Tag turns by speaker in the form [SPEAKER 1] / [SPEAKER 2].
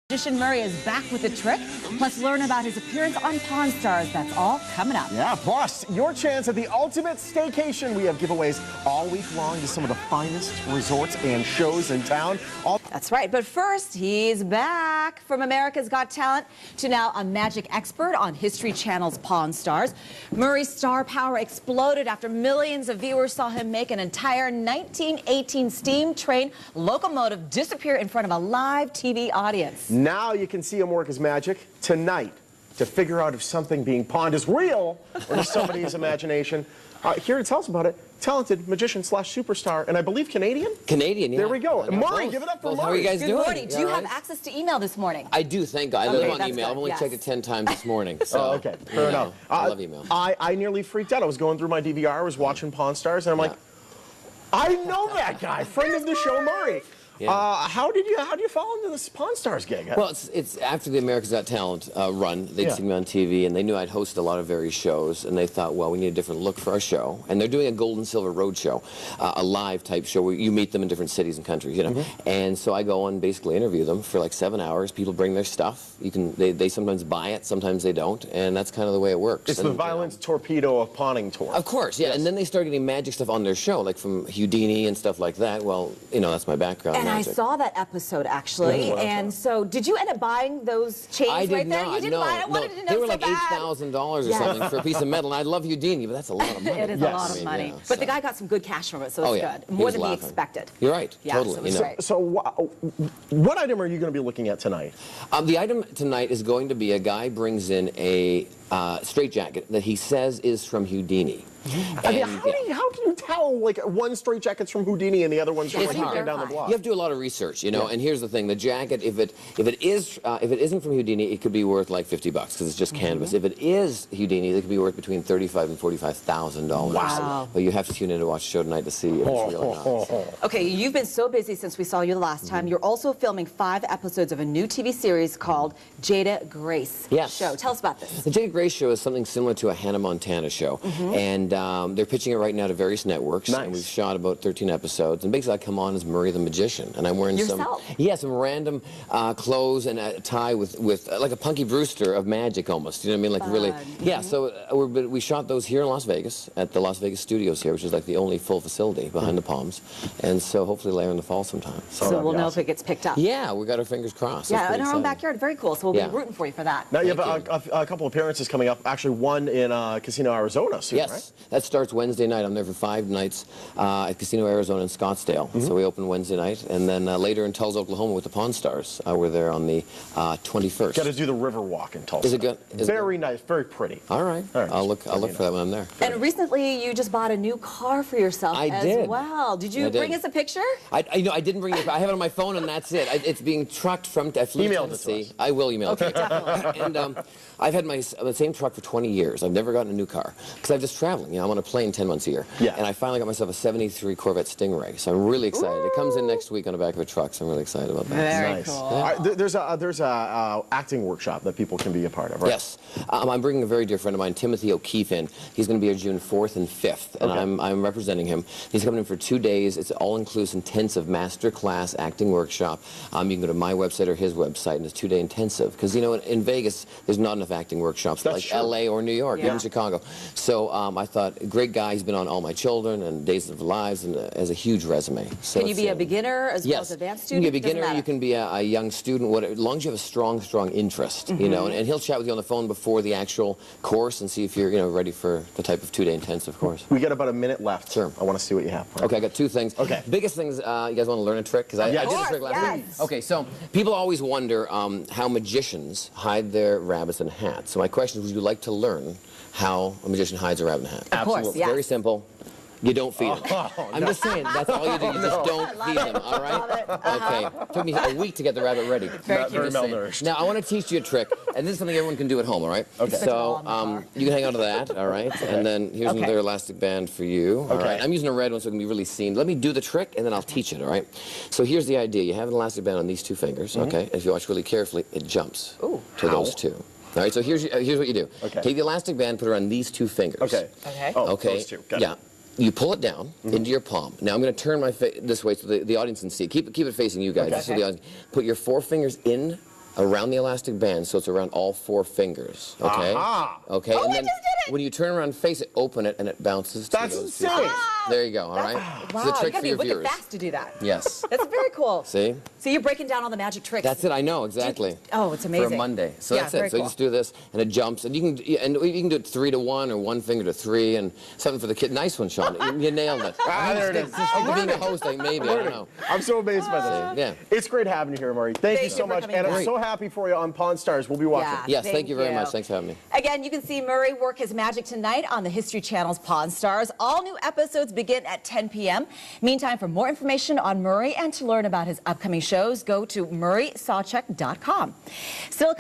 [SPEAKER 1] Magician Murray is back with a trick, plus learn about his appearance on Pawn Stars. That's all coming up.
[SPEAKER 2] Yeah, plus your chance at the ultimate staycation. We have giveaways all week long to some of the finest resorts and shows in town.
[SPEAKER 1] That's right, but first, he's back from America's Got Talent to now a magic expert on History Channel's Pawn Stars. Murray's star power exploded after millions of viewers saw him make an entire 1918 steam train locomotive disappear in front of a live TV audience.
[SPEAKER 2] Now you can see him work his magic tonight to figure out if something being pawned is real or just somebody's imagination. Here to tell us about it, talented magician slash superstar, and I believe Canadian?
[SPEAKER 3] Canadian, yeah.
[SPEAKER 2] There we go. Murray, give it up for Murray.
[SPEAKER 3] How are you guys doing?
[SPEAKER 1] Good morning. Do you have access to email this morning?
[SPEAKER 3] I do, thank God. I live on email.
[SPEAKER 1] Good.
[SPEAKER 3] I've only checked it 10 times this morning. So,
[SPEAKER 2] okay, fair enough.
[SPEAKER 3] I love email.
[SPEAKER 2] I nearly freaked out. I was going through my DVR, I was watching Pawn Stars, and I'm like, I know that guy, friend of the show, Murray.
[SPEAKER 3] Yeah.
[SPEAKER 2] How did you fall into this Pawn Stars gig?
[SPEAKER 3] Well, it's after the America's Got Talent run. They'd seen me on TV, and they knew I'd hosted a lot of various shows, and they thought, well, we need a different look for our show. And they're doing a Gold and Silver Road show, a live type show where you meet them in different cities and countries, you know. And so I go and basically interview them for like 7 hours. People bring their stuff. They sometimes buy it, sometimes they don't, and that's kind of the way it works.
[SPEAKER 2] It's the violent torpedo of pawning tour.
[SPEAKER 3] Of course, yeah. And then they start getting magic stuff on their show, like from Houdini and stuff like that. Well, you know, that's my background.
[SPEAKER 1] And
[SPEAKER 3] magic.
[SPEAKER 1] I saw that episode, actually. And so, did you end up buying those chains
[SPEAKER 3] I did
[SPEAKER 1] right there?
[SPEAKER 3] not,
[SPEAKER 1] You didn't buy it? I wanted to know
[SPEAKER 3] They were
[SPEAKER 1] so
[SPEAKER 3] like
[SPEAKER 1] bad.
[SPEAKER 3] $8,000 or something for a piece of metal, and I love Houdini, but that's a lot of money.
[SPEAKER 1] It is a lot of money.
[SPEAKER 3] Yeah,
[SPEAKER 1] but the guy got some good cash from it, so it's good.
[SPEAKER 3] He
[SPEAKER 1] More
[SPEAKER 3] was
[SPEAKER 1] than
[SPEAKER 3] laughing.
[SPEAKER 1] he expected.
[SPEAKER 3] You're right, totally.
[SPEAKER 1] So it was great.
[SPEAKER 2] So what item are you going to be looking at tonight?
[SPEAKER 3] The item tonight is going to be a guy brings in a straitjacket that he says is from Houdini.
[SPEAKER 2] I mean, how can you tell, like, one straitjacket's from Houdini and the other one's from like, down the block?
[SPEAKER 3] You have to do a lot of research, you know. And here's the thing: the jacket, if it isn't from Houdini, it could be worth like $50 because it's just canvas. If it is Houdini, it could be worth between $35,000 and $45,000.
[SPEAKER 1] Wow!
[SPEAKER 3] But you have to tune in to watch the show tonight to see if it's real or not.
[SPEAKER 1] Okay, you've been so busy since we saw you the last time. You're also filming 5 episodes of a new TV series called Jada Grace Show. Tell us about this.
[SPEAKER 3] The Jada Grace Show is something similar to a Hannah Montana show, and they're pitching it right now to various networks. And we've shot about 13 episodes. And basically, I come on as Murray the Magician, and I'm wearing some random clothes and a tie with like a Punky Brewster of magic almost. You know what I mean? Like really, yeah. So we shot those here in Las Vegas at the Las Vegas studios here, which is like the only full facility behind the Palms. And so hopefully later in the fall sometime.
[SPEAKER 1] So we'll know if it gets picked up.
[SPEAKER 3] Yeah, we got our fingers crossed.
[SPEAKER 1] Yeah, in our own backyard. Very cool. So we'll be rooting for you for that.
[SPEAKER 2] Now you have a couple appearances coming up. Actually, one in Casino Arizona soon, right?
[SPEAKER 3] That starts Wednesday night. I'm there for 5 nights at Casino Arizona in Scottsdale. So we open Wednesday night, and then later in Tulsa, Oklahoma with the Pawn Stars. We're there on the 21st.
[SPEAKER 2] Got to do the river walk in Tulsa.
[SPEAKER 3] Is it good?
[SPEAKER 2] Very nice, very pretty.
[SPEAKER 3] All right. I'll look for that when I'm there.
[SPEAKER 1] And recently, you just bought a new car for yourself as well. Did you bring us a picture?
[SPEAKER 3] I didn't bring it. I have it on my phone, and that's it. It's being trucked from Tennessee. I will email it.
[SPEAKER 1] Okay, definitely.
[SPEAKER 3] And I've had the same truck for 20 years. I've never gotten a new car because I'm just traveling. You know, I'm on a plane 10 months a year. And I finally got myself a '73 Corvette Stingray, so I'm really excited. It comes in next week on the back of a truck, so I'm really excited about that.
[SPEAKER 1] Very cool.
[SPEAKER 2] There's a acting workshop that people can be a part of, right?
[SPEAKER 3] Yes. I'm bringing a very dear friend of mine, Timothy O'Keefe, in. He's going to be here June 4th and 5th, and I'm representing him. He's coming in for 2 days. It's all-inclusive, intensive master class acting workshop. You can go to my website or his website, and it's 2-day intensive. Because, you know, in Vegas, there's not enough acting workshops like L.A. or New York, even Chicago. So I thought, great guy. He's been on All My Children and Days of Our Lives, and has a huge resume. So
[SPEAKER 1] can you be a beginner as well as advanced student?
[SPEAKER 3] You can be a beginner, you can be a young student, as long as you have a strong interest, you know, and he'll chat with you on the phone before the actual course and see if you're, you know, ready for the type of 2-day intensive course.
[SPEAKER 2] We got about a minute left.
[SPEAKER 3] Sure.
[SPEAKER 2] I want to see what you have.
[SPEAKER 3] Okay, I got 2 things.
[SPEAKER 2] Okay.
[SPEAKER 3] Biggest things, you guys want to learn a trick? Because I did a trick last week. Okay, so people always wonder how magicians hide their rabbits in hats. So my question is, would you like to learn how a magician hides a rabbit in a hat?
[SPEAKER 1] Of course, yes.
[SPEAKER 3] Very simple. You don't feed them. I'm just saying, that's all you do. You just don't feed them, all right? Okay. Took me a week to get the rabbit ready.
[SPEAKER 2] Very malnourished.
[SPEAKER 3] Now, I want to teach you a trick, and this is something everyone can do at home, all right? Okay. So, you can hang on to that, all right? And then here's another elastic band for you, all right? I'm using a red one so it can be really seen. Let me do the trick, and then I'll teach it, all right? So here's the idea. You have an elastic band on these 2 fingers, okay? And if you watch really carefully, it jumps to those 2. All right, so here's what you do. Take the elastic band, put it on these 2 fingers.
[SPEAKER 2] Okay. Those 2. Got it.
[SPEAKER 3] You pull it down into your palm. Now I'm going to turn my face this way so the audience can see. Keep it facing you guys. So the audience, put your 4 fingers in around the elastic band, so it's around all 4 fingers. Okay.
[SPEAKER 2] Aha.
[SPEAKER 3] Okay.
[SPEAKER 1] Oh,
[SPEAKER 3] and
[SPEAKER 1] I
[SPEAKER 3] then
[SPEAKER 1] just did it.
[SPEAKER 3] when you turn around, face it, open it, and it bounces.
[SPEAKER 2] That's
[SPEAKER 3] to those 2
[SPEAKER 2] insane.
[SPEAKER 3] fingers. There you go. All right.
[SPEAKER 1] Wow,
[SPEAKER 3] It's a trick
[SPEAKER 1] you gotta
[SPEAKER 3] for
[SPEAKER 1] be
[SPEAKER 3] your
[SPEAKER 1] wicked
[SPEAKER 3] viewers.
[SPEAKER 1] fast to do that.
[SPEAKER 3] Yes.
[SPEAKER 1] That's very cool.
[SPEAKER 3] See?
[SPEAKER 1] So you're breaking down all the magic tricks.
[SPEAKER 3] That's it. I know exactly.
[SPEAKER 1] Oh, it's amazing.
[SPEAKER 3] For a Monday. So
[SPEAKER 1] Yeah,
[SPEAKER 3] that's
[SPEAKER 1] very
[SPEAKER 3] it. So you
[SPEAKER 1] cool.
[SPEAKER 3] just do this, and it jumps, and you can do it 3 to 1 or 1 finger to 3, and something for the kid. Nice one, Sean. You nailed it.
[SPEAKER 2] There it is.
[SPEAKER 3] Being a host, like maybe I don't know.
[SPEAKER 2] I'm so amazed by this.
[SPEAKER 3] Yeah.
[SPEAKER 2] It's great having you here, Murray. Thank you
[SPEAKER 1] Thank
[SPEAKER 2] so
[SPEAKER 1] you for
[SPEAKER 2] much.
[SPEAKER 1] coming
[SPEAKER 2] And I'm
[SPEAKER 1] back.
[SPEAKER 2] so happy for you on Pawn Stars. We'll be watching.
[SPEAKER 1] Yeah.
[SPEAKER 3] Yes, thank you very much. Thanks for having me.
[SPEAKER 1] Again, you can see Murray work his magic tonight on the History Channel's Pawn Stars. All new episodes begin at 10 p.m. Meantime, for more information on Murray and to learn about his upcoming shows, go to murraysawchuck.com. Still